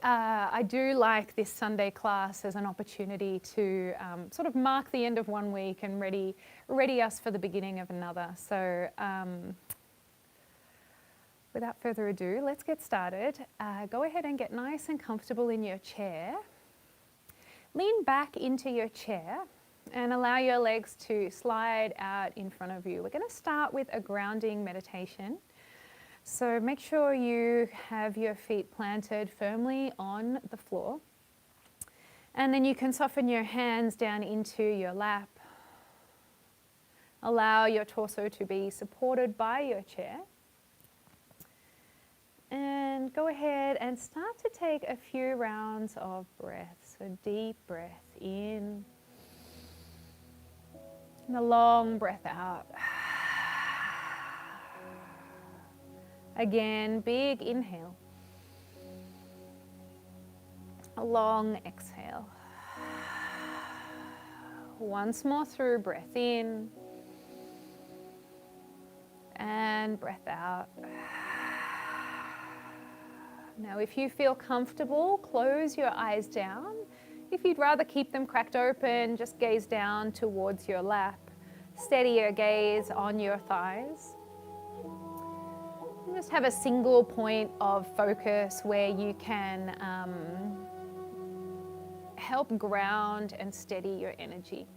I do like this Sunday class as an opportunity to sort of mark the end of one week and ready us for the beginning of another. So without further ado, let's get started. Go ahead and get nice and comfortable in your chair. Lean back into your chair and allow your legs to slide out in front of you. We're going to start with a grounding meditation. So make sure you have your feet planted firmly on the floor. And then you can soften your hands down into your lap. Allow your torso to be supported by your chair. And go ahead and start to take a few rounds of breath. So deep breath in. And a long breath out. Again, big inhale. A long exhale. Once more through, breath in. And breath out. Now, if you feel comfortable, close your eyes down. If you'd rather keep them cracked open, just gaze down towards your lap. Steady your gaze on your thighs. Just have a single point of focus where you can help ground and steady your energy.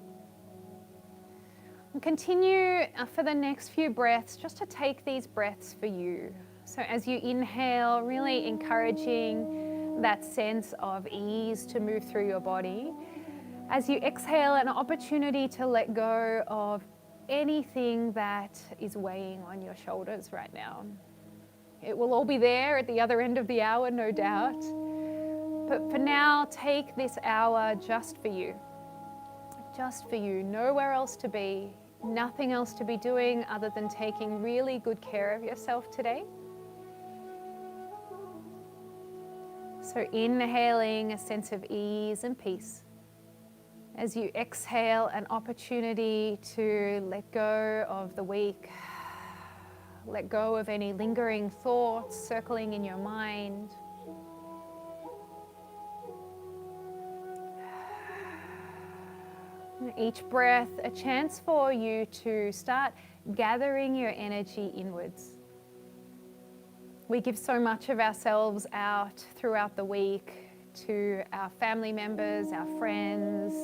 And continue for the next few breaths just to take these breaths for you. So as you inhale, really encouraging that sense of ease to move through your body. As you exhale, an opportunity to let go of anything that is weighing on your shoulders right now. It will all be there at the other end of the hour, no doubt. But for now, take this hour just for you. Just for you. Nowhere else to be. Nothing else to be doing other than taking really good care of yourself today. So inhaling a sense of ease and peace. As you exhale, an opportunity to let go of the week. Let go of any lingering thoughts circling in your mind. Each breath, a chance for you to start gathering your energy inwards. We give so much of ourselves out throughout the week to our family members, our friends,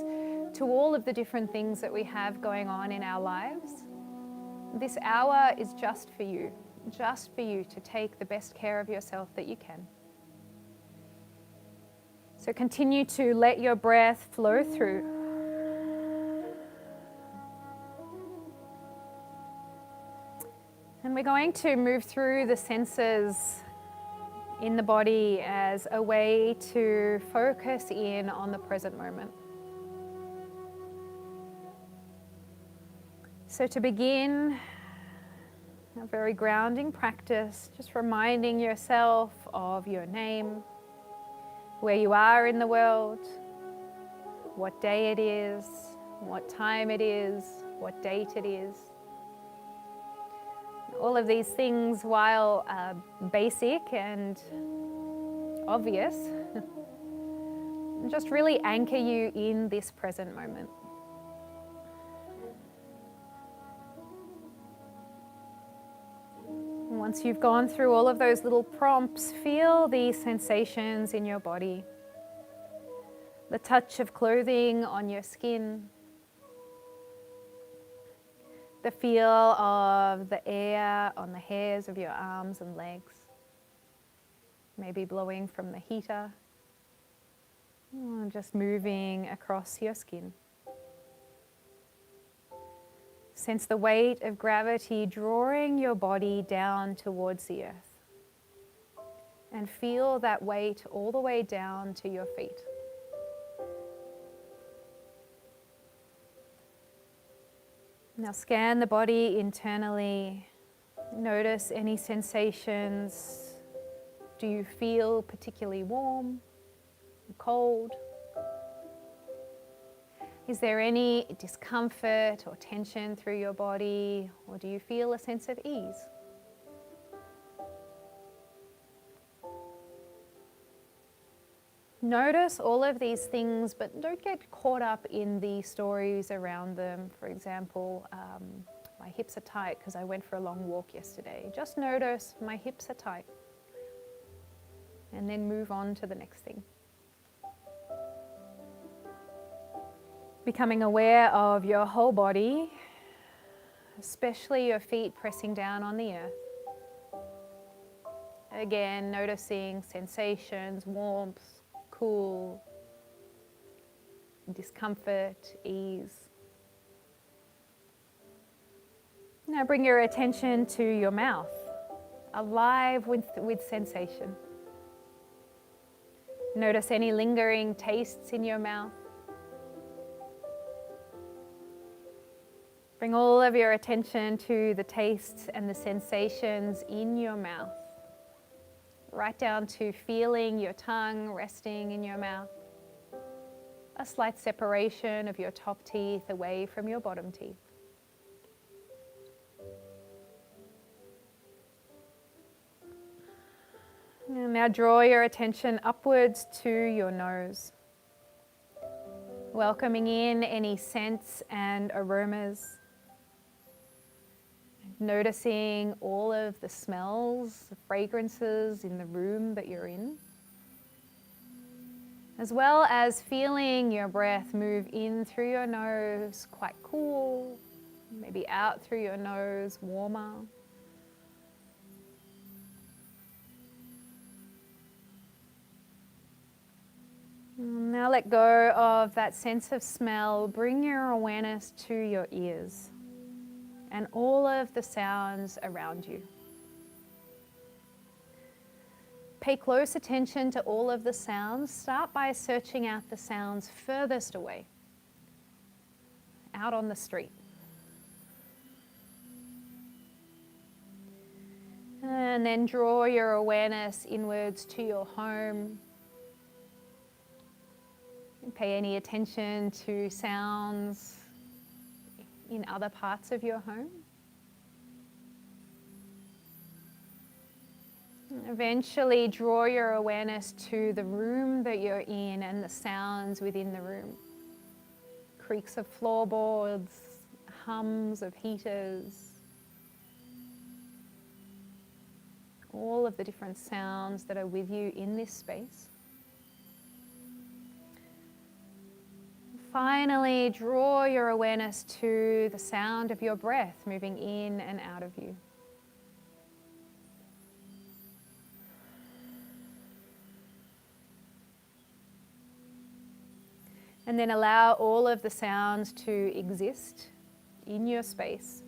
to all of the different things that we have going on in our lives. This hour is just for you to take the best care of yourself that you can. So continue to let your breath flow through. And we're going to move through the senses in the body as a way to focus in on the present moment. So to begin, a very grounding practice, just reminding yourself of your name, where you are in the world, what day it is, what time it is, what date it is. All of these things, while basic and obvious, just really anchor you in this present moment. Once you've gone through all of those little prompts, feel the sensations in your body. The touch of clothing on your skin. The feel of the air on the hairs of your arms and legs. Maybe blowing from the heater. Just moving across your skin. Sense the weight of gravity drawing your body down towards the earth. And feel that weight all the way down to your feet. Now scan the body internally. Notice any sensations. Do you feel particularly warm, cold? Is there any discomfort or tension through your body, or do you feel a sense of ease? Notice all of these things, but don't get caught up in the stories around them. For example, my hips are tight because I went for a long walk yesterday. Just notice my hips are tight. And then move on to the next thing. Becoming aware of your whole body, especially your feet pressing down on the earth. Again, noticing sensations, warmth, cool, discomfort, ease. Now bring your attention to your mouth, alive with sensation. Notice any lingering tastes in your mouth. Bring all of your attention to the tastes and the sensations in your mouth. Right down to feeling your tongue resting in your mouth. A slight separation of your top teeth away from your bottom teeth. And now draw your attention upwards to your nose. Welcoming in any scents and aromas. Noticing all of the smells, the fragrances in the room that you're in. As well as feeling your breath move in through your nose, quite cool, maybe out through your nose, warmer. Now let go of that sense of smell. Bring your awareness to your ears and all of the sounds around you. Pay close attention to all of the sounds. Start by searching out the sounds furthest away, out on the street. And then draw your awareness inwards to your home. Pay any attention to sounds in other parts of your home. Eventually draw your awareness to the room that you're in and the sounds within the room. Creaks of floorboards, hums of heaters. All of the different sounds that are with you in this space. Finally, draw your awareness to the sound of your breath moving in and out of you. And then allow all of the sounds to exist in your space.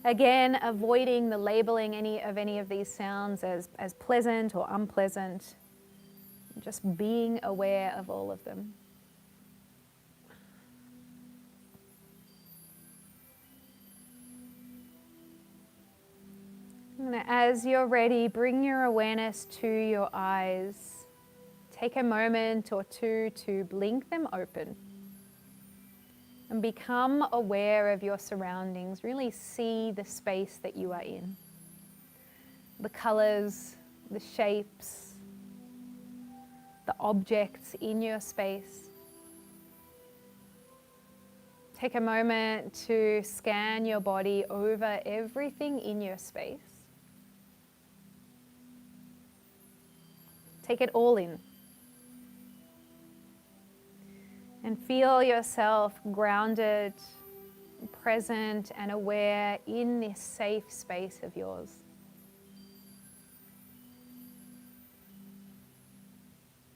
Again, avoiding the labeling any of these sounds as pleasant or unpleasant. Just being aware of all of them. And as you're ready, bring your awareness to your eyes. Take a moment or two to blink them open and become aware of your surroundings. Really see the space that you are in. The colors, the shapes, the objects in your space. Take a moment to scan your body over everything in your space. Take it all in. And feel yourself grounded, present, and aware in this safe space of yours.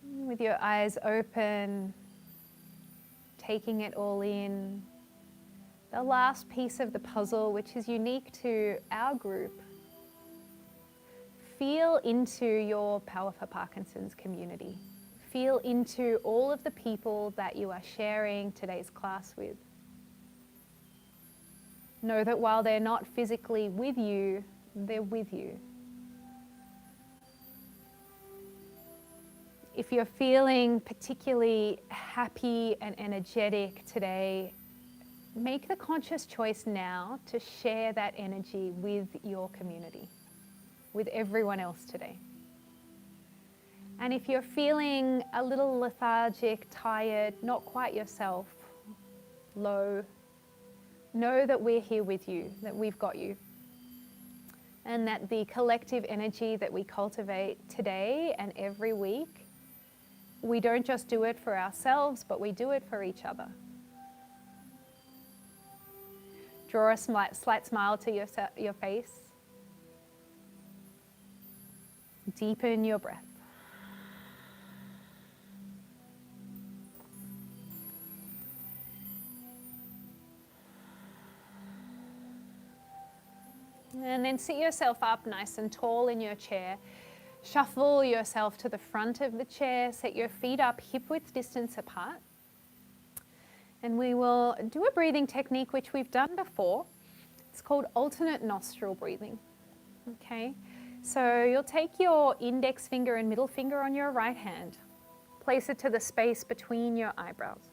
With your eyes open, taking it all in. The last piece of the puzzle, which is unique to our group. Feel into your Power for Parkinson's community. Feel into all of the people that you are sharing today's class with. Know that while they're not physically with you, they're with you. If you're feeling particularly happy and energetic today, make the conscious choice now to share that energy with your community, with everyone else today. And if you're feeling a little lethargic, tired, not quite yourself, low, know that we're here with you, that we've got you. And that the collective energy that we cultivate today and every week, we don't just do it for ourselves, but we do it for each other. Draw a slight smile to your face. Deepen your breath. And then sit yourself up nice and tall in your chair. Shuffle yourself to the front of the chair. Set your feet up hip-width distance apart. And we will do a breathing technique which we've done before. It's called alternate nostril breathing. Okay, so you'll take your index finger and middle finger on your right hand. Place it to the space between your eyebrows.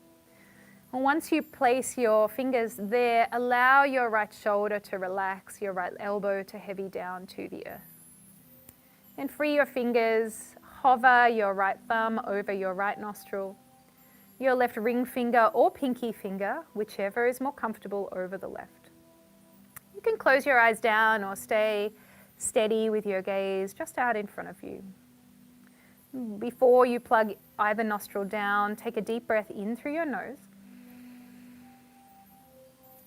And once you place your fingers there, allow your right shoulder to relax, your right elbow to heavy down to the earth. And free your fingers, hover your right thumb over your right nostril, your left ring finger or pinky finger, whichever is more comfortable, over the left. You can close your eyes down or stay steady with your gaze just out in front of you. Before you plug either nostril down, take a deep breath in through your nose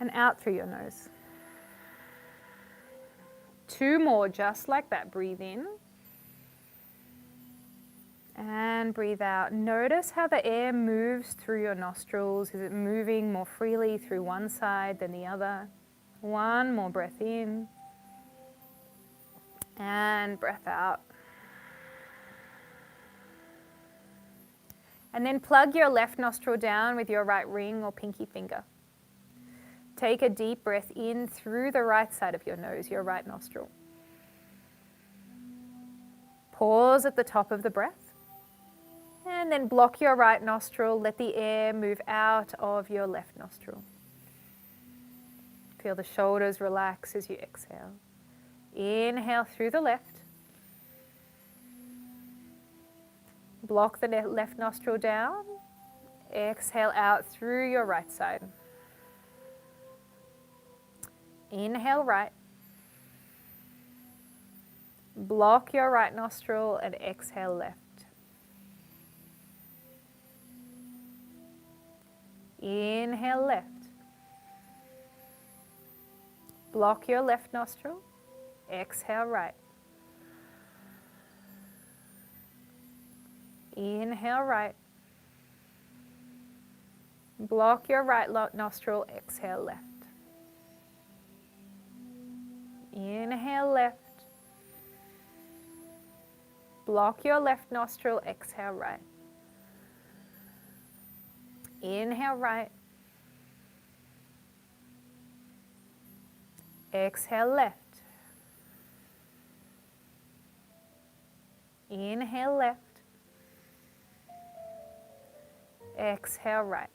and out through your nose. 2 more just like that. Breathe in and breathe out. Notice how the air moves through your nostrils. Is it moving more freely through one side than the other? 1 more breath in and breath out. And then plug your left nostril down with your right ring or pinky finger. Take a deep breath in through the right side of your nose, your right nostril. Pause at the top of the breath. And then block your right nostril. Let the air move out of your left nostril. Feel the shoulders relax as you exhale. Inhale through the left. Block the left nostril down. Exhale out through your right side. Inhale right. Block your right nostril and exhale left. Inhale left. Block your left nostril. Exhale right. Inhale right. Block your right nostril. Exhale left. Inhale left. Block your left nostril. Exhale right. Inhale right. Exhale left. Inhale left. Exhale right.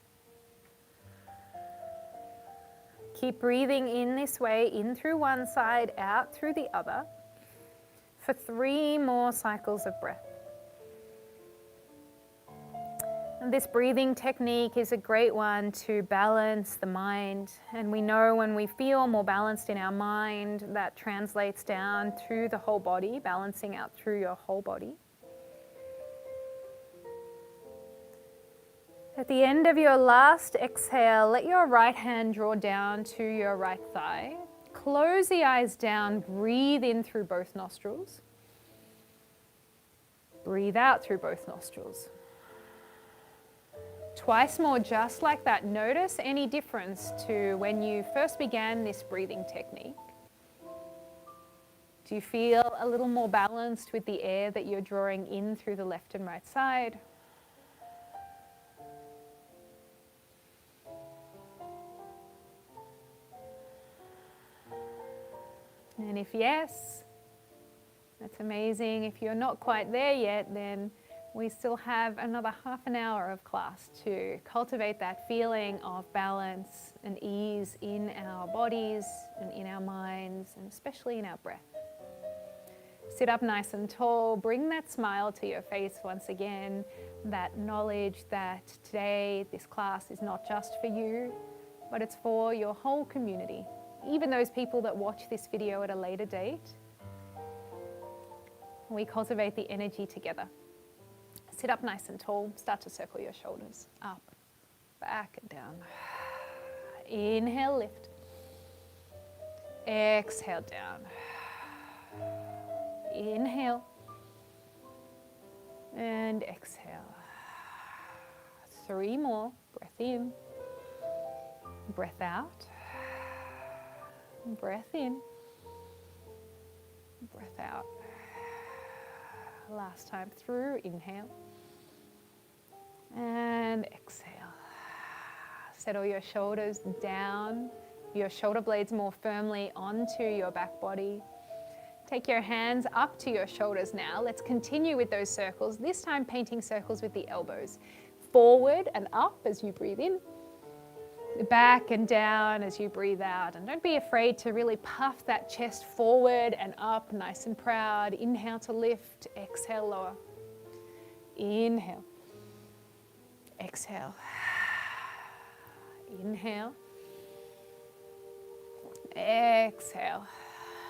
Keep breathing in this way, in through one side, out through the other, for 3 more cycles of breath. And this breathing technique is a great one to balance the mind. And we know when we feel more balanced in our mind, that translates down through the whole body, balancing out through your whole body. At the end of your last exhale, let your right hand draw down to your right thigh. Close the eyes down, breathe in through both nostrils. Breathe out through both nostrils. Twice more just like that. Notice any difference to when you first began this breathing technique. Do you feel a little more balanced with the air that you're drawing in through the left and right side? And if yes, that's amazing. If you're not quite there yet, then we still have another half an hour of class to cultivate that feeling of balance and ease in our bodies and in our minds, and especially in our breath. Sit up nice and tall. Bring that smile to your face once again. That knowledge that today this class is not just for you, but it's for your whole community. Even those people that watch this video at a later date. We cultivate the energy together. Sit up nice and tall. Start to circle your shoulders. Up, back and down. Inhale, lift. Exhale, down. Inhale. And exhale. 3 more. Breath in. Breath out. Breath in. Breath out. Last time through. Inhale. And exhale. Settle your shoulders down. Your shoulder blades more firmly onto your back body. Take your hands up to your shoulders now. Let's continue with those circles, this time painting circles with the elbows. Forward and up as you breathe in. Back and down as you breathe out. And don't be afraid to really puff that chest forward and up, nice and proud. Inhale to lift, exhale, lower. Inhale. Exhale. Inhale. Exhale.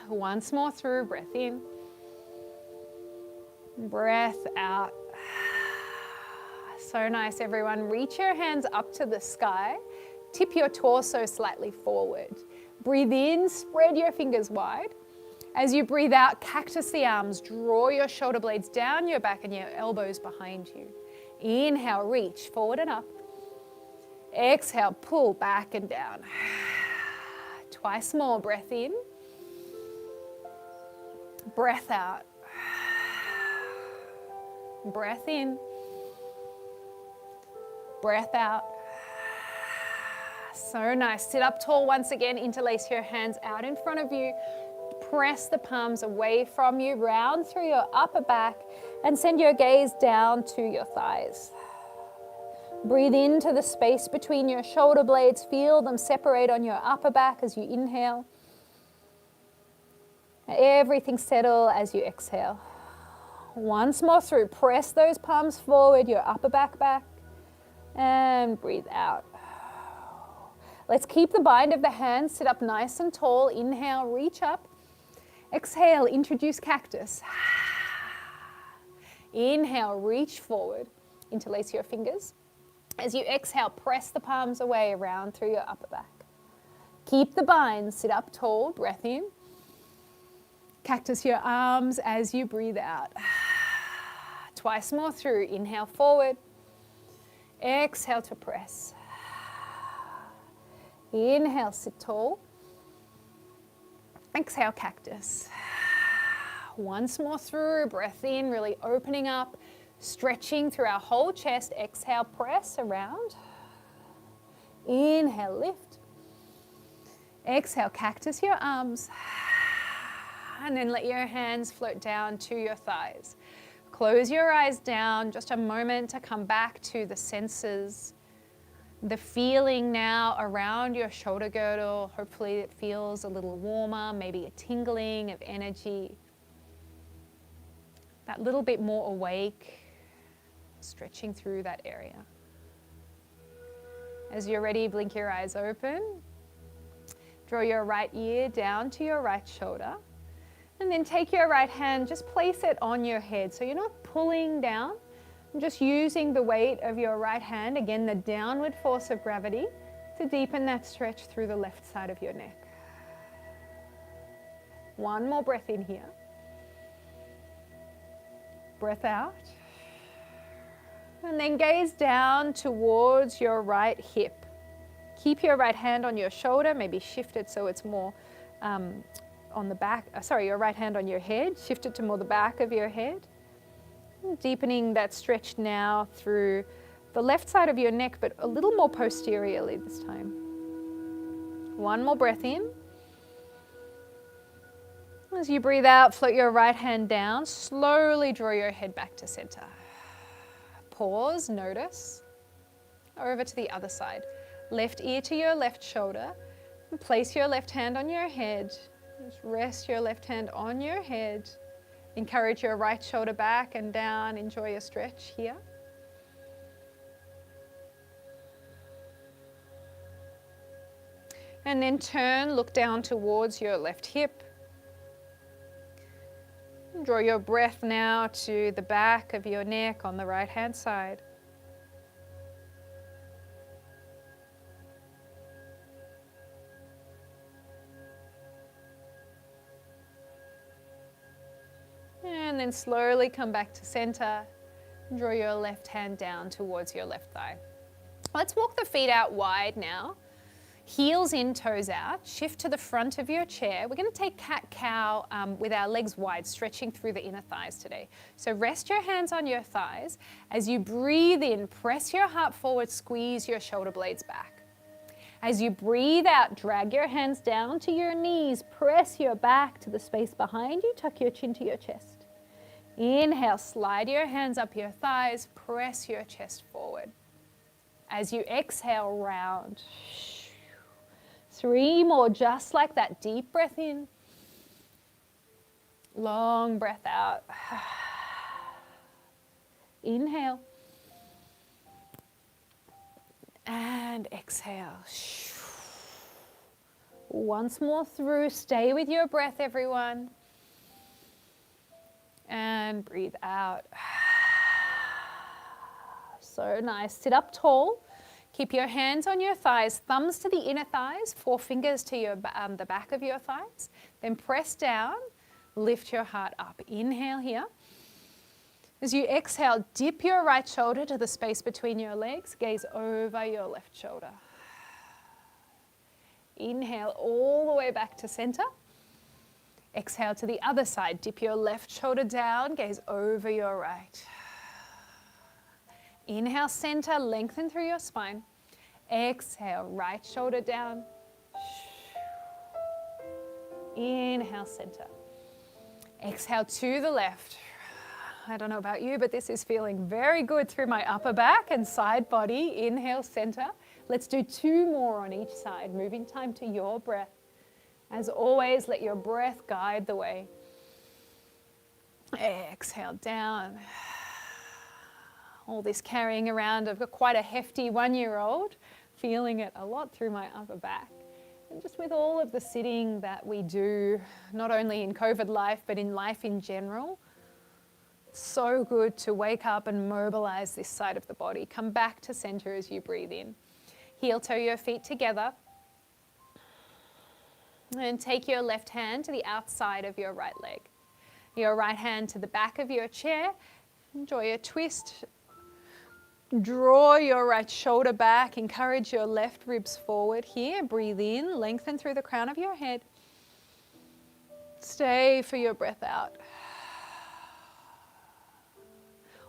Once more through, breath in. Breath out. So nice, everyone. Reach your hands up to the sky. Tip your torso slightly forward. Breathe in, spread your fingers wide. As you breathe out, cactus the arms. Draw your shoulder blades down your back and your elbows behind you. Inhale, reach forward and up. Exhale, pull back and down. Twice more, breath in. Breath out. Breath in. Breath out. So nice. Sit up tall once again. Interlace your hands out in front of you. Press the palms away from you. Round through your upper back and send your gaze down to your thighs. Breathe into the space between your shoulder blades. Feel them separate on your upper back as you inhale. Everything settle as you exhale. Once more through. Press those palms forward, your upper back back, and breathe out. Let's keep the bind of the hands. Sit up nice and tall. Inhale, reach up. Exhale, introduce cactus. Inhale, reach forward. Interlace your fingers. As you exhale, press the palms away around through your upper back. Keep the bind. Sit up tall. Breath in. Cactus your arms as you breathe out. Twice more through. Inhale forward. Exhale to press. Inhale, sit tall. Exhale, cactus. Once more through. Breath in, really opening up, stretching through our whole chest. Exhale, press around. Inhale, lift. Exhale, cactus your arms. And then let your hands float down to your thighs. Close your eyes down, just a moment to come back to the senses. The feeling now around your shoulder girdle. Hopefully it feels a little warmer, maybe a tingling of energy. That little bit more awake, stretching through that area. As you're ready, blink your eyes open. Draw your right ear down to your right shoulder. And then take your right hand, just place it on your head. So you're not pulling down, just using the weight of your right hand, again, the downward force of gravity, to deepen that stretch through the left side of your neck. One more breath in here. Breath out. And then gaze down towards your right hip. Keep your right hand on your shoulder, maybe shift it so it's more on the back, your right hand on your head, shift it to more the back of your head. Deepening that stretch now through the left side of your neck, but a little more posteriorly this time. One more breath in. As you breathe out, float your right hand down, slowly draw your head back to center. Pause, notice. Over to the other side. Left ear to your left shoulder, and place your left hand on your head. Just rest your left hand on your head Encourage your right shoulder back and down. Enjoy a stretch here. And then turn, look down towards your left hip. Draw your breath now to the back of your neck on the right hand side. And then slowly come back to center. Draw your left hand down towards your left thigh. Let's walk the feet out wide now. Heels in, toes out. Shift to the front of your chair. We're going to take cat-cow with our legs wide, stretching through the inner thighs today. So rest your hands on your thighs. As you breathe in, press your heart forward, squeeze your shoulder blades back. As you breathe out, drag your hands down to your knees. Press your back to the space behind you. Tuck your chin to your chest. Inhale, slide your hands up your thighs. Press your chest forward. As you exhale, round. 3 more, just like that. Deep breath in. Long breath out. Inhale. And exhale. Once more through. Stay with your breath, everyone. And breathe out. So nice. Sit up tall. Keep your hands on your thighs, thumbs to the inner thighs, 4 fingers to the back of your thighs. Then press down, lift your heart up. Inhale here. As you exhale, dip your right shoulder to the space between your legs. Gaze over your left shoulder. Inhale all the way back to center. Exhale to the other side. Dip your left shoulder down, gaze over your right. Inhale, center, lengthen through your spine. Exhale, right shoulder down. Inhale, center. Exhale to the left. I don't know about you, but this is feeling very good through my upper back and side body. Inhale, center. Let's do 2 more on each side, moving time to your breath. As always, let your breath guide the way. Exhale, down. All this carrying around of quite a hefty 1-year-old, feeling it a lot through my upper back. And just with all of the sitting that we do, not only in COVID life, but in life in general, it's so good to wake up and mobilize this side of the body. Come back to center as you breathe in. Heel toe your feet together. And take your left hand to the outside of your right leg. Your right hand to the back of your chair. Enjoy a twist. Draw your right shoulder back. Encourage your left ribs forward here. Breathe in. Lengthen through the crown of your head. Stay for your breath out.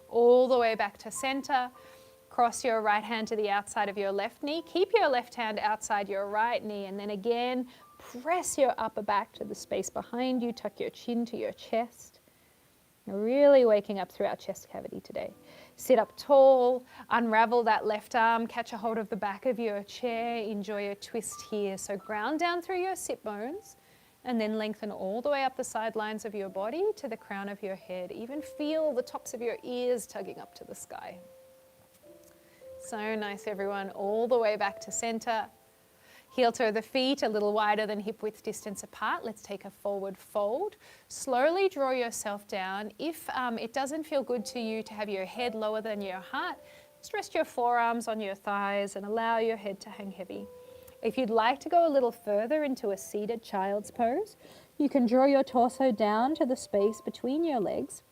All the way back to center. Cross your right hand to the outside of your left knee. Keep your left hand outside your right knee. And then again, press your upper back to the space behind you. Tuck your chin to your chest. You're really waking up through our chest cavity today. Sit up tall, unravel that left arm, catch a hold of the back of your chair, enjoy a twist here. So ground down through your sit bones and then lengthen all the way up the sidelines of your body to the crown of your head. Even feel the tops of your ears tugging up to the sky. So nice, everyone. All the way back to center. Heel toe the feet a little wider than hip width distance apart. Let's take a forward fold. Slowly draw yourself down. If it doesn't feel good to you to have your head lower than your heart, just rest your forearms on your thighs and allow your head to hang heavy. If you'd like to go a little further into a seated child's pose, you can draw your torso down to the space between your legs.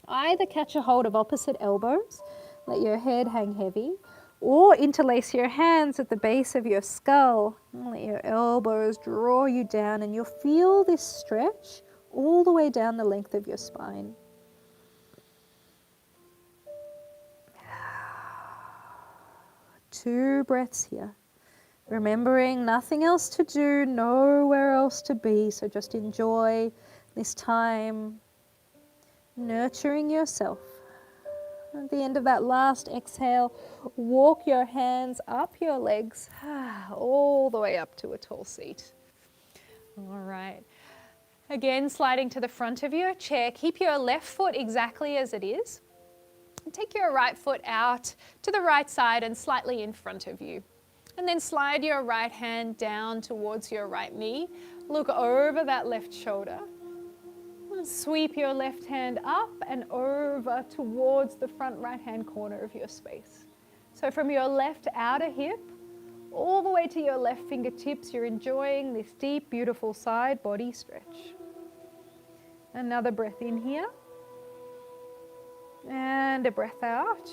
Either catch a hold of opposite elbows, let your head hang heavy, or interlace your hands at the base of your skull and let your elbows draw you down, and you'll feel this stretch all the way down the length of your spine. Two breaths here. Remembering nothing else to do, nowhere else to be, so just enjoy this time nurturing yourself. At the end of that last exhale, walk your hands up your legs, all the way up to a tall seat. All right. Again, sliding to the front of your chair. Keep your left foot exactly as it is. And take your right foot out to the right side and slightly in front of you. And then slide your right hand down towards your right knee. Look over that left shoulder. Sweep your left hand up and over towards the front right hand corner of your space. So from your left outer hip all the way to your left fingertips, you're enjoying this deep, beautiful side body stretch. Another breath in here. And a breath out.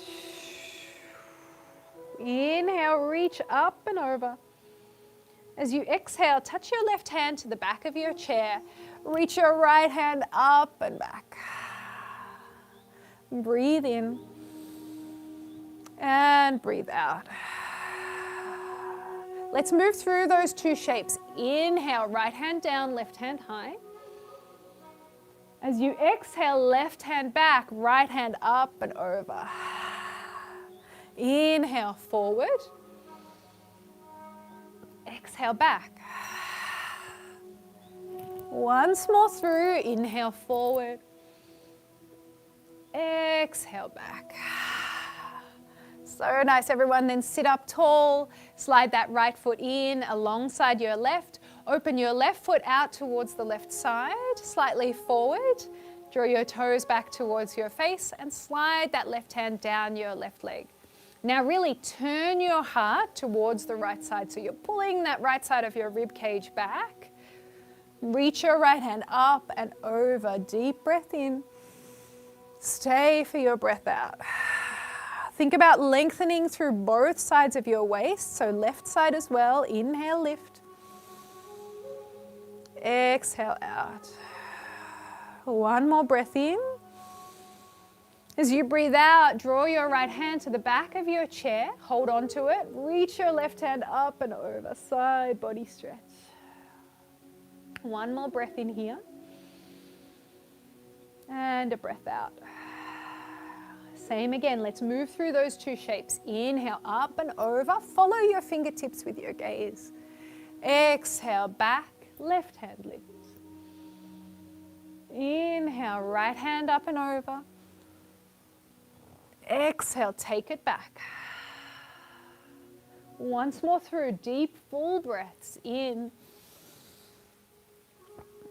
Inhale, reach up and over. As you exhale, touch your left hand to the back of your chair. Reach your right hand up and back. Breathe in and breathe out. Let's move through those two shapes. Inhale, right hand down, left hand high. As you exhale, left hand back, right hand up and over. Inhale, forward. Exhale, back. Once more through, inhale, forward. Exhale, back. So nice, everyone. Then sit up tall, slide that right foot in alongside your left. Open your left foot out towards the left side, slightly forward. Draw your toes back towards your face and slide that left hand down your left leg. Now really turn your heart towards the right side. So you're pulling that right side of your rib cage back. Reach your right hand up and over. Deep breath in. Stay for your breath out. Think about lengthening through both sides of your waist. So left side as well. Inhale, lift. Exhale out. One more breath in. As you breathe out, draw your right hand to the back of your chair. Hold on to it. Reach your left hand up and over. Side body stretch. One more breath in here. And a breath out. Same again. Let's move through those two shapes. Inhale, up and over. Follow your fingertips with your gaze. Exhale, back. Left hand lifts. Inhale, right hand up and over. Exhale, take it back. Once more through, deep, full breaths in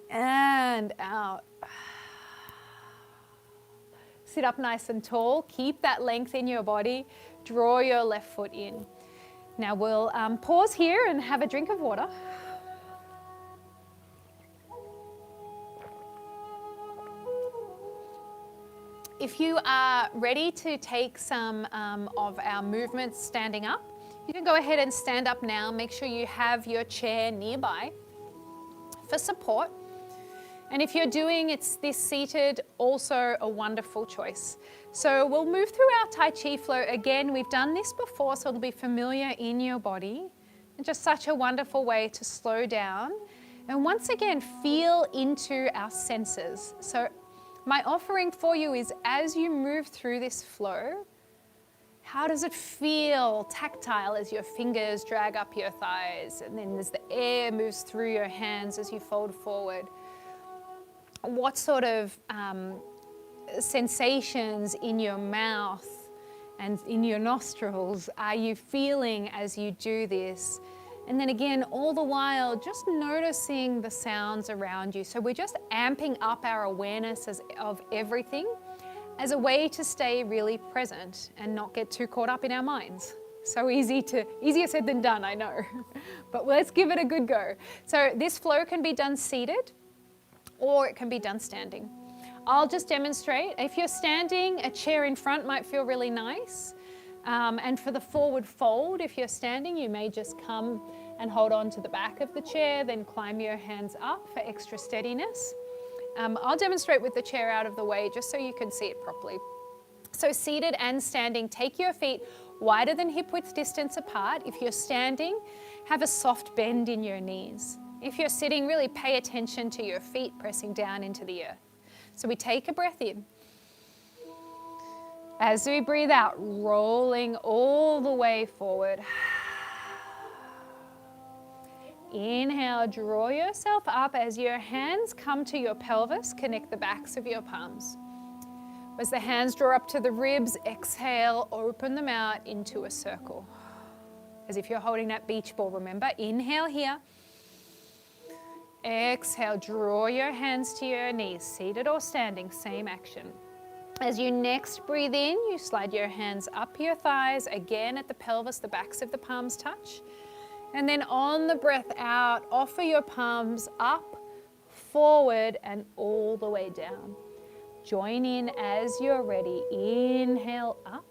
and out. Sit up nice and tall. Keep that length in your body. Draw your left foot in. Now we'll pause here and have a drink of water. If you are ready to take some of our movements standing up, you can go ahead and stand up now. Make sure you have your chair nearby for support. And if you're doing this seated, also a wonderful choice. So we'll move through our Tai Chi flow. Again, we've done this before, so it'll be familiar in your body. And just such a wonderful way to slow down. And once again, feel into our senses. So my offering for you is, as you move through this flow, how does it feel tactile as your fingers drag up your thighs, and then as the air moves through your hands as you fold forward? What sort of sensations in your mouth and in your nostrils are you feeling as you do this? And then again, all the while, just noticing the sounds around you. So we're just amping up our awareness of everything as a way to stay really present and not get too caught up in our minds. So easier said than done, I know. But let's give it a good go. So this flow can be done seated or it can be done standing. I'll just demonstrate. If you're standing, a chair in front might feel really nice. And for the forward fold, if you're standing, you may just come and hold on to the back of the chair, then climb your hands up for extra steadiness. I'll demonstrate with the chair out of the way just so you can see it properly. So seated and standing, take your feet wider than hip width distance apart. If you're standing, have a soft bend in your knees. If you're sitting, really pay attention to your feet pressing down into the earth. So we take a breath in. As we breathe out, rolling all the way forward. Inhale, draw yourself up as your hands come to your pelvis. Connect the backs of your palms. As the hands draw up to the ribs, exhale, open them out into a circle. As if you're holding that beach ball, remember? Inhale here. Exhale, draw your hands to your knees, seated or standing, same action. As you next breathe in, you slide your hands up your thighs, again at the pelvis, the backs of the palms touch. And then on the breath out, offer your palms up, forward, and all the way down. Join in as you're ready. Inhale up.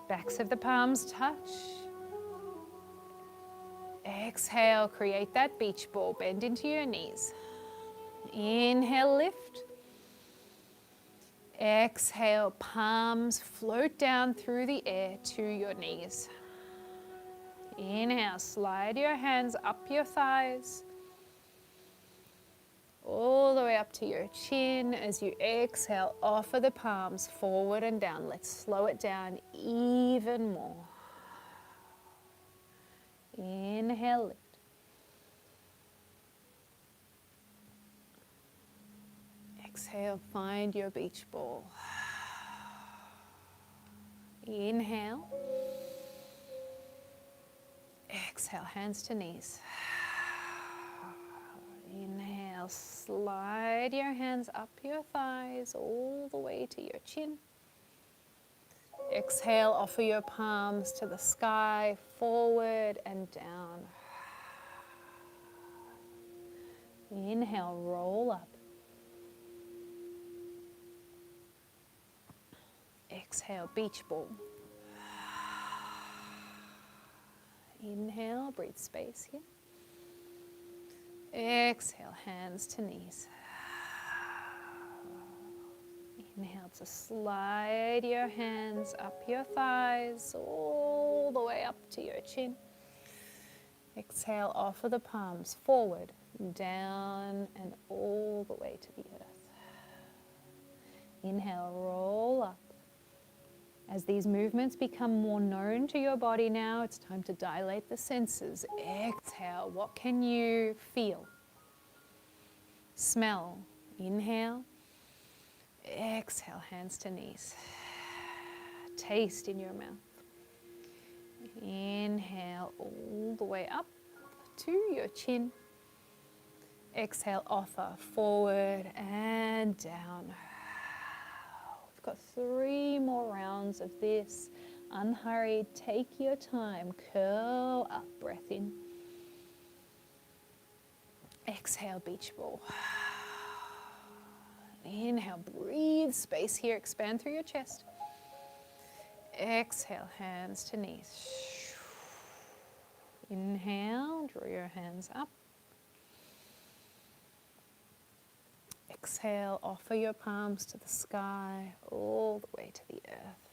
Backs of the palms touch. Exhale, create that beach ball. Bend into your knees. Inhale, lift. Exhale, palms float down through the air to your knees. Inhale, slide your hands up your thighs, all the way up to your chin. As you exhale, offer the palms forward and down. Let's slow it down even more. Inhale, lift. Exhale, find your beach ball. Inhale. Exhale, hands to knees. Inhale, slide your hands up your thighs all the way to your chin. Exhale, offer your palms to the sky, forward and down. Inhale, roll up. Exhale, beach ball. Inhale, breathe space here. Exhale, hands to knees. Inhale to slide your hands up your thighs, all the way up to your chin. Exhale, offer the palms forward, down, and all the way to the earth. Inhale, roll up. As these movements become more known to your body now, it's time to dilate the senses. Exhale, what can you feel? Smell. Inhale. Exhale, hands to knees. Taste in your mouth. Inhale all the way up to your chin. Exhale, offer forward and down. We've got 3 more rounds of this. Unhurried, take your time, curl up, breath in. Exhale, beach ball. Inhale, breathe space here, expand through your chest. Exhale, hands to knees. Inhale, draw your hands up. Exhale, offer your palms to the sky, all the way to the earth.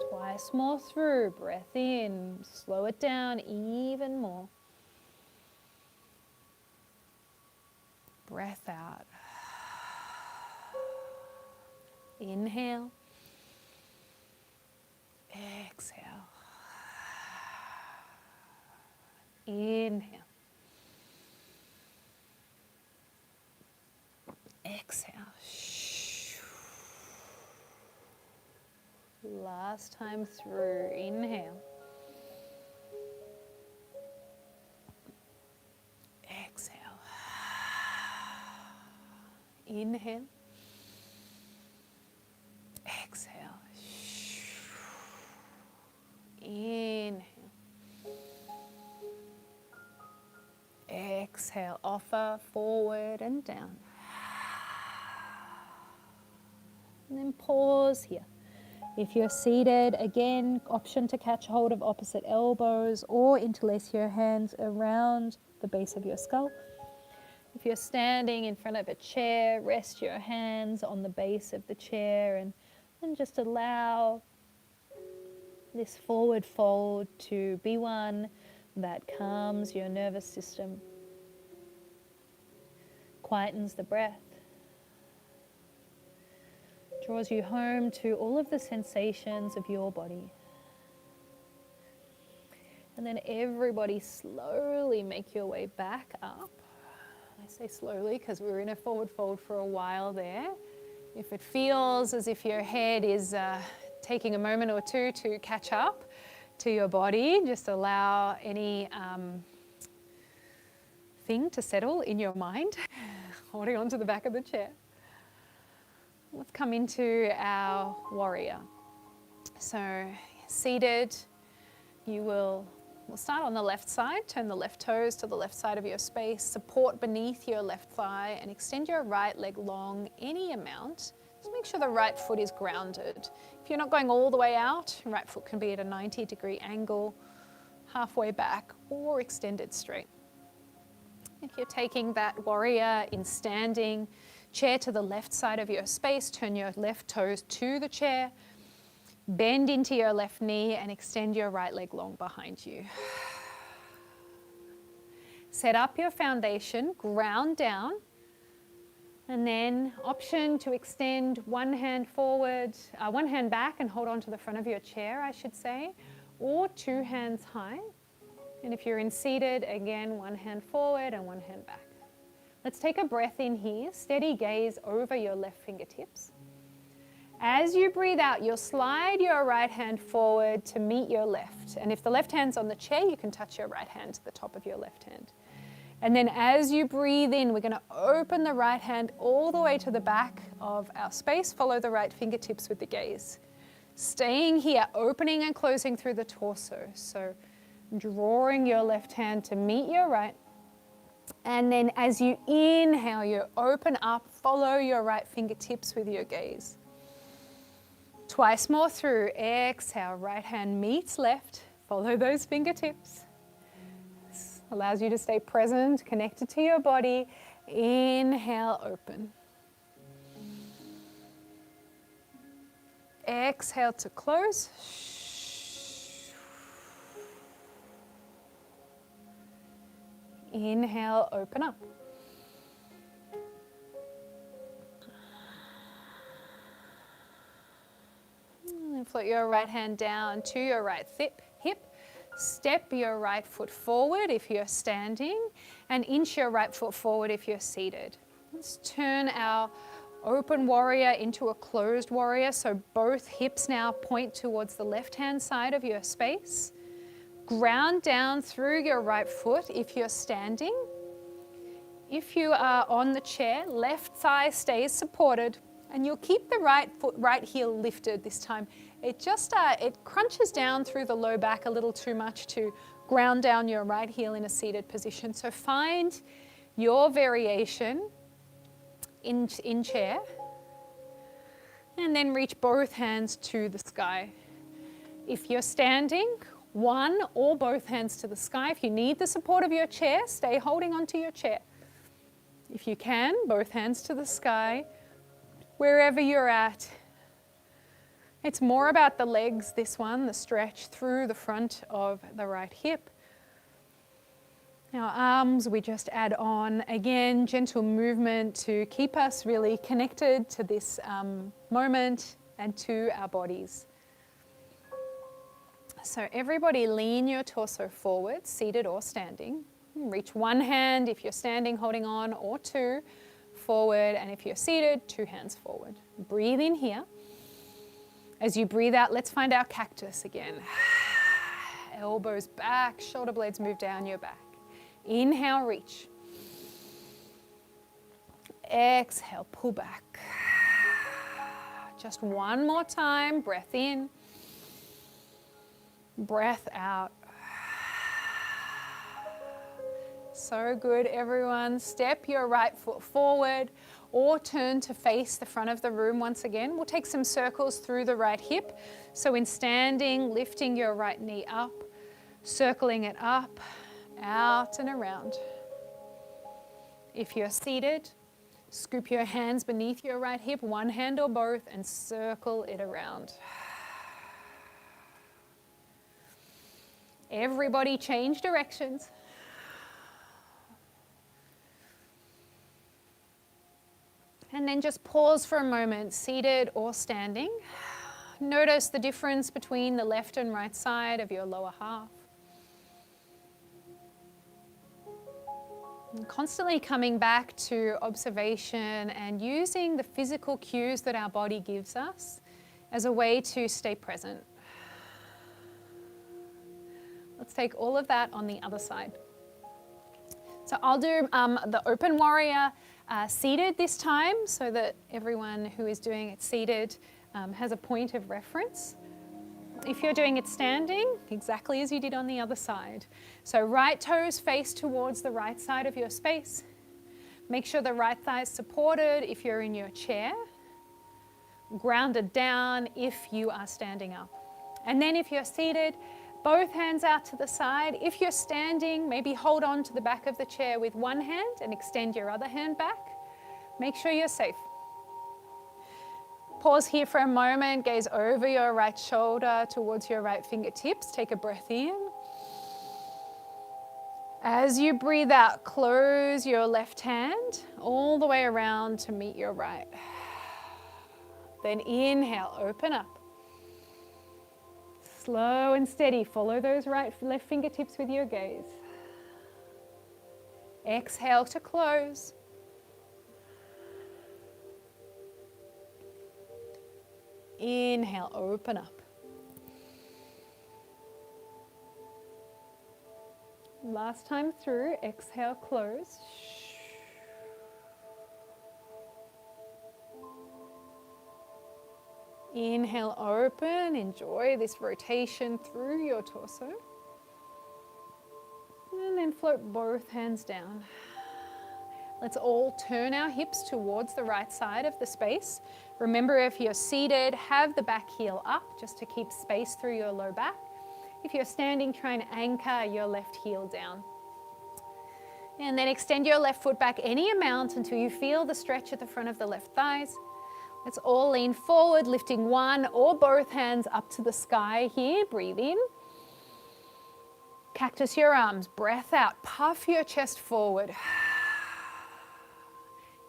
Twice more through, breath in, slow it down even more. Breath out. Inhale. Exhale. Inhale. Exhale. Last time through. Inhale. Exhale. Inhale. Exhale. Inhale. Exhale. Offer forward and down. And then pause here. If you're seated, again, option to catch hold of opposite elbows or interlace your hands around the base of your skull. If you're standing in front of a chair, rest your hands on the base of the chair and just allow this forward fold to be one that calms your nervous system, quietens the breath, draws you home to all of the sensations of your body. And then everybody slowly make your way back up. I say slowly because we were in a forward fold for a while there. If it feels as if your head is taking a moment or two to catch up to your body, just allow any thing to settle in your mind, holding on to the back of the chair. Let's come into our warrior. So seated, we'll start on the left side, turn the left toes to the left side of your space, support beneath your left thigh and extend your right leg long any amount. Just make sure the right foot is grounded. If you're not going all the way out, right foot can be at a 90-degree angle, halfway back or extended straight. If you're taking that warrior in standing, chair to the left side of your space, turn your left toes to the chair, bend into your left knee and extend your right leg long behind you. Set up your foundation, ground down, and then option to extend one hand forward, one hand back and hold on to the front of your chair, I should say, or two hands high. And if you're in seated, again, one hand forward and one hand back. Let's take a breath in here, steady gaze over your left fingertips. As you breathe out, you'll slide your right hand forward to meet your left. And if the left hand's on the chair, you can touch your right hand to the top of your left hand. And then as you breathe in, we're going to open the right hand all the way to the back of our space. Follow the right fingertips with the gaze. Staying here, opening and closing through the torso. So drawing your left hand to meet your right. And then as you inhale, you open up, follow your right fingertips with your gaze. Twice more through. Exhale, right hand meets left. Follow those fingertips. This allows you to stay present, connected to your body. Inhale, open. Exhale to close. Inhale, open up. And float your right hand down to your right hip. Step your right foot forward if you're standing and inch your right foot forward if you're seated. Let's turn our open warrior into a closed warrior. So both hips now point towards the left-hand side of your space. Ground down through your right foot if you're standing. If you are on the chair, left thigh stays supported and you'll keep the right foot, right heel lifted this time. It just, it crunches down through the low back a little too much to ground down your right heel in a seated position. So find your variation in chair and then reach both hands to the sky. If you're standing, one or both hands to the sky. If you need the support of your chair, stay holding onto your chair. If you can, both hands to the sky, wherever you're at. It's more about the legs, this one, the stretch through the front of the right hip. Our arms, we just add on, again, gentle movement to keep us really connected to this moment and to our bodies. So everybody lean your torso forward, seated or standing. Reach one hand if you're standing, holding on, or two forward. And if you're seated, two hands forward. Breathe in here. As you breathe out, let's find our cactus again. Elbows back, shoulder blades move down your back. Inhale, reach. Exhale, pull back. Just one more time, breath in. Breath out. So good, everyone. Step your right foot forward or turn to face the front of the room once again. We'll take some circles through the right hip. So in standing, lifting your right knee up, circling it up, out and around. If you're seated, scoop your hands beneath your right hip, one hand or both, and circle it around. Everybody change directions. And then just pause for a moment, seated or standing. Notice the difference between the left and right side of your lower half. And constantly coming back to observation and using the physical cues that our body gives us as a way to stay present. Let's take all of that on the other side. So I'll do the open warrior seated this time so that everyone who is doing it seated has a point of reference. If you're doing it standing, exactly as you did on the other side. So right toes face towards the right side of your space. Make sure the right thigh is supported if you're in your chair. Grounded down if you are standing up. And then if you're seated, both hands out to the side. If you're standing, maybe hold on to the back of the chair with one hand and extend your other hand back. Make sure you're safe. Pause here for a moment, gaze over your right shoulder towards your right fingertips. Take a breath in. As you breathe out, close your left hand all the way around to meet your right. Then inhale, open up. Slow and steady, follow those left fingertips with your gaze. Exhale to close. Inhale, open up. Last time through, exhale, close. Inhale, open. Enjoy this rotation through your torso. And then float both hands down. Let's all turn our hips towards the right side of the space. Remember, if you're seated, have the back heel up just to keep space through your low back. If you're standing, try and anchor your left heel down. And then extend your left foot back any amount until you feel the stretch at the front of the left thighs. Let's all lean forward, lifting one or both hands up to the sky here. Breathe in. Cactus your arms, breath out, puff your chest forward.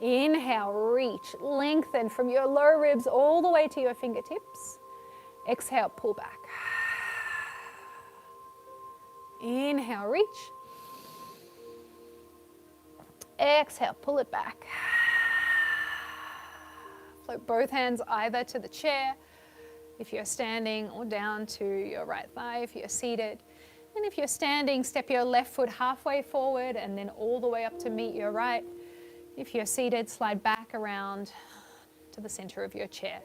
Inhale, reach, lengthen from your low ribs all the way to your fingertips. Exhale, pull back. Inhale, reach. Exhale, pull it back. Float both hands either to the chair if you're standing, or down to your right thigh if you're seated. And if you're standing, step your left foot halfway forward and then all the way up to meet your right. If you're seated, slide back around to the center of your chair.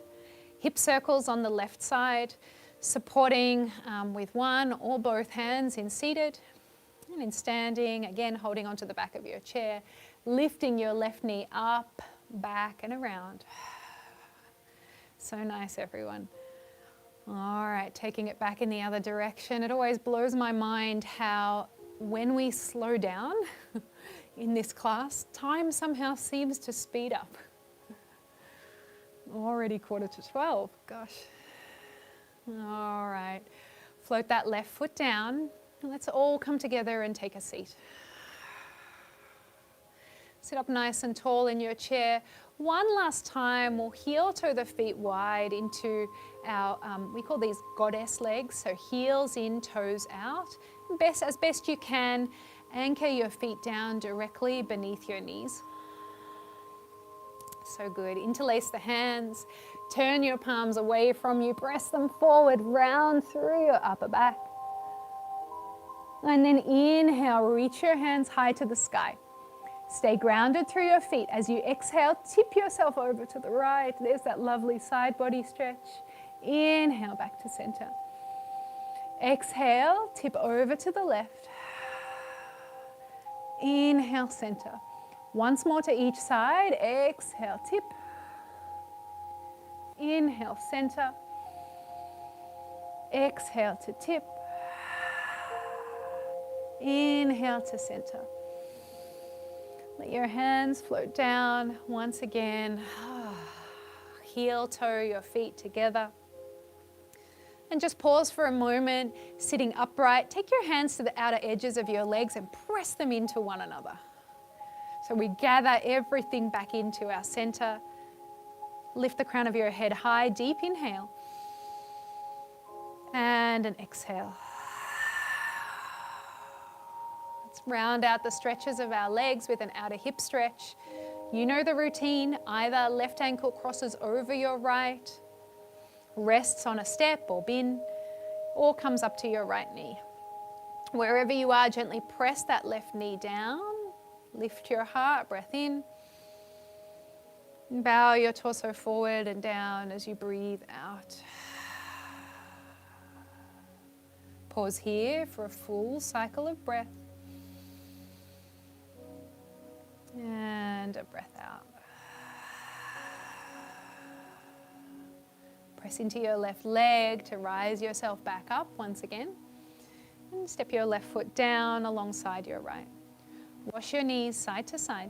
Hip circles on the left side, supporting with one or both hands in seated. And in standing, again, holding onto the back of your chair, lifting your left knee up, back and around. So nice, everyone. All right, taking it back in the other direction. It always blows my mind how when we slow down in this class, time somehow seems to speed up. Already 11:45, gosh. All right, float that left foot down. Let's all come together and take a seat. Sit up nice and tall in your chair. One last time, we'll heel toe the feet wide into our, we call these goddess legs, so heels in, toes out. As best you can, anchor your feet down directly beneath your knees. So good. Interlace the hands, turn your palms away from you, press them forward, round through your upper back. And then inhale, reach your hands high to the sky. Stay grounded through your feet. As you exhale, tip yourself over to the right. There's that lovely side body stretch. Inhale, back to center. Exhale, tip over to the left. Inhale, center. Once more to each side. Exhale, tip. Inhale, center. Exhale to tip. Inhale to center. Let your hands float down once again. Heel toe your feet together. And just pause for a moment, sitting upright. Take your hands to the outer edges of your legs and press them into one another. So we gather everything back into our center. Lift the crown of your head high, deep inhale. And an exhale. Let's Round out the stretches of our legs with an outer hip stretch. You know the routine. Either left ankle crosses over your right, rests on a step or bin, or comes up to your right knee. Wherever you are, gently press that left knee down. Lift your heart, breath in. Bow your torso forward and down as you breathe out. Pause here for a full cycle of breath. And a breath out. Press into your left leg to rise yourself back up once again. And step your left foot down alongside your right. Wash your knees side to side.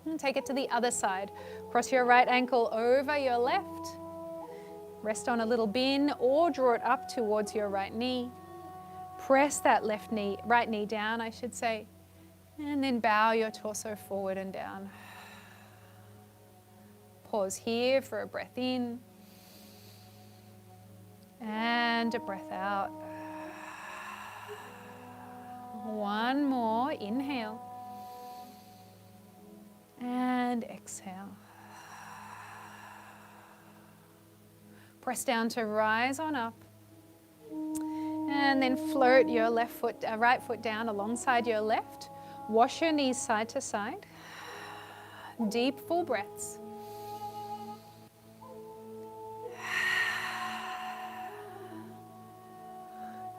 And take it to the other side. Cross your right ankle over your left. Rest on a little bin or draw it up towards your right knee. Press that right knee down, I should say. And then bow your torso forward and down. Pause here for a breath in. And a breath out. One more, inhale. And exhale. Press down to rise on up. And then float your right foot down alongside your left. Wash your knees side to side. Deep, full breaths.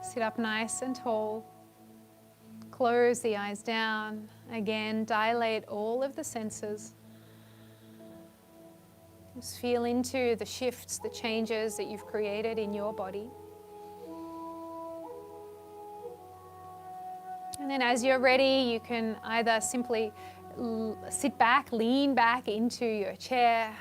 Sit up nice and tall. Close the eyes down. Again, dilate all of the senses. Just feel into the shifts, the changes that you've created in your body. And then as you're ready, you can either simply sit back, lean back into your chair.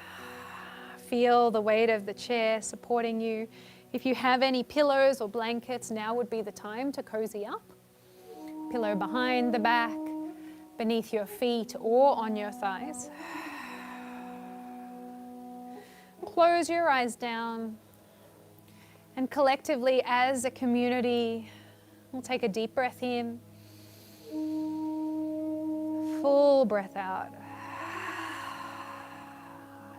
Feel the weight of the chair supporting you. If you have any pillows or blankets, now would be the time to cozy up. Pillow behind the back, beneath your feet or on your thighs. Close your eyes down. And collectively, as a community, we'll take a deep breath in. Full breath out.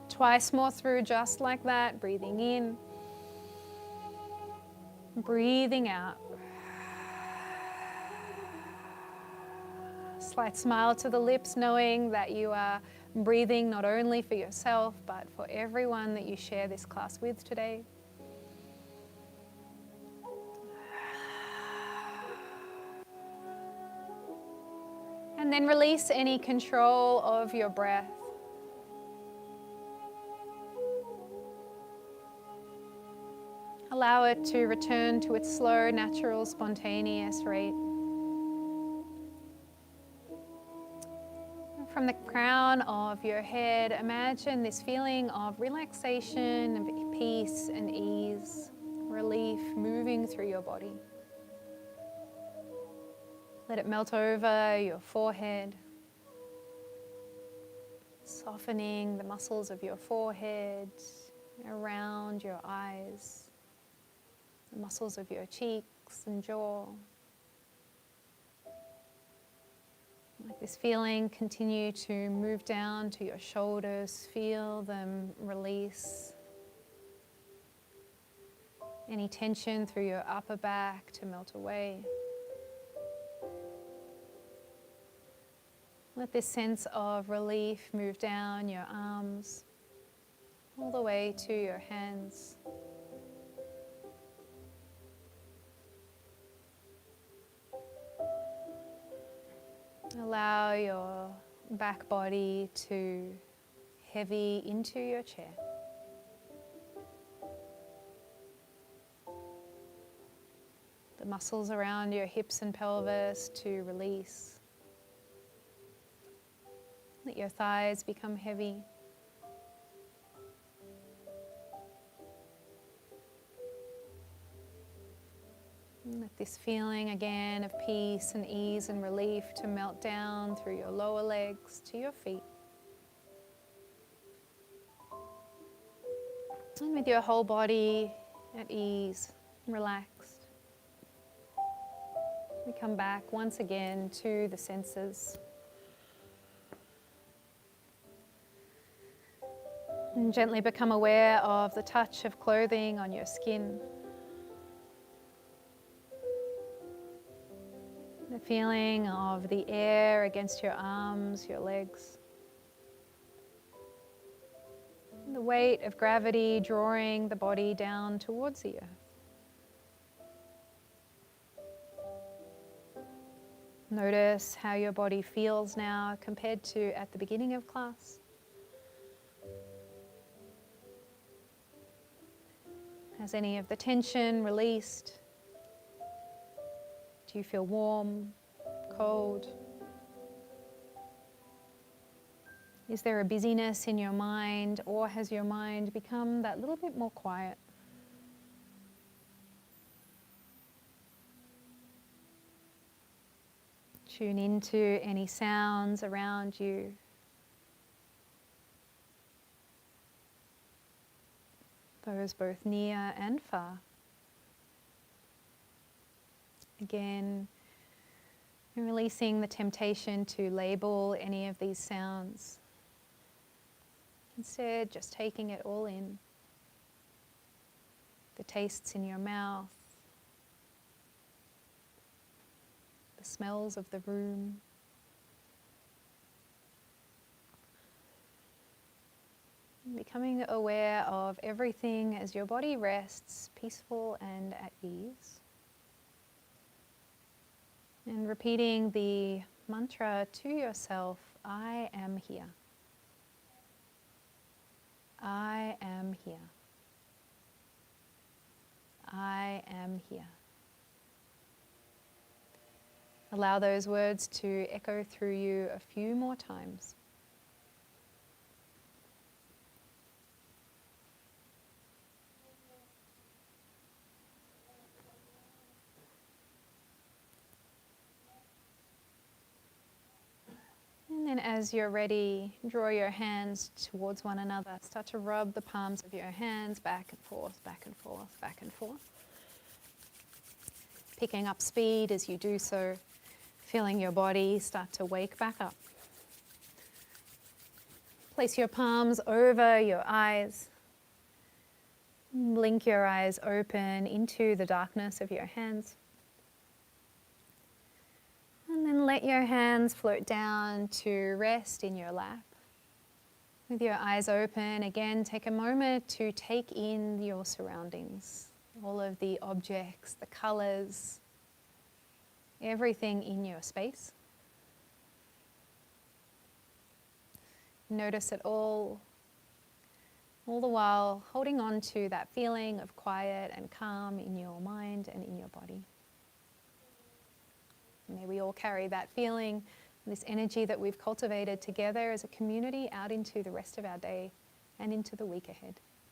Twice more through, just like that. Breathing in. Breathing out. Slight smile to the lips, knowing that you are breathing not only for yourself, but for everyone that you share this class with today. And then release any control of your breath. Allow it to return to its slow, natural, spontaneous rate. From the crown of your head, imagine this feeling of relaxation, of peace and ease, relief moving through your body. Let it melt over your forehead, softening the muscles of your forehead, around your eyes, the muscles of your cheeks and jaw. Let this feeling continue to move down to your shoulders. Feel them release. Any tension through your upper back to melt away. Let this sense of relief move down your arms, all the way to your hands. Allow your back body to heavy into your chair. The muscles around your hips and pelvis to release. Let your thighs become heavy. Let this feeling again of peace and ease and relief to melt down through your lower legs to your feet. And with your whole body at ease, relaxed. We come back once again to the senses. And gently become aware of the touch of clothing on your skin. The feeling of the air against your arms, your legs. The weight of gravity drawing the body down towards the earth. Notice how your body feels now compared to at the beginning of class. Has any of the tension released? Do you feel warm, cold? Is there a busyness in your mind, or has your mind become that little bit more quiet? Tune into any sounds around you. Those both near and far. Again, releasing the temptation to label any of these sounds. Instead, just taking it all in. The tastes in your mouth, the smells of the room. Becoming aware of everything as your body rests, peaceful and at ease. And repeating the mantra to yourself, I am here. I am here. I am here. Allow those words to echo through you a few more times. And then as you're ready, draw your hands towards one another. Start to rub the palms of your hands back and forth, back and forth, back and forth. Picking up speed as you do so, feeling your body start to wake back up. Place your palms over your eyes. Blink your eyes open into the darkness of your hands. And then let your hands float down to rest in your lap. With your eyes open, again, take a moment to take in your surroundings. All of the objects, the colors, everything in your space. Notice it all the while holding on to that feeling of quiet and calm in your mind and in your body. May we all carry that feeling, this energy that we've cultivated together as a community out into the rest of our day and into the week ahead.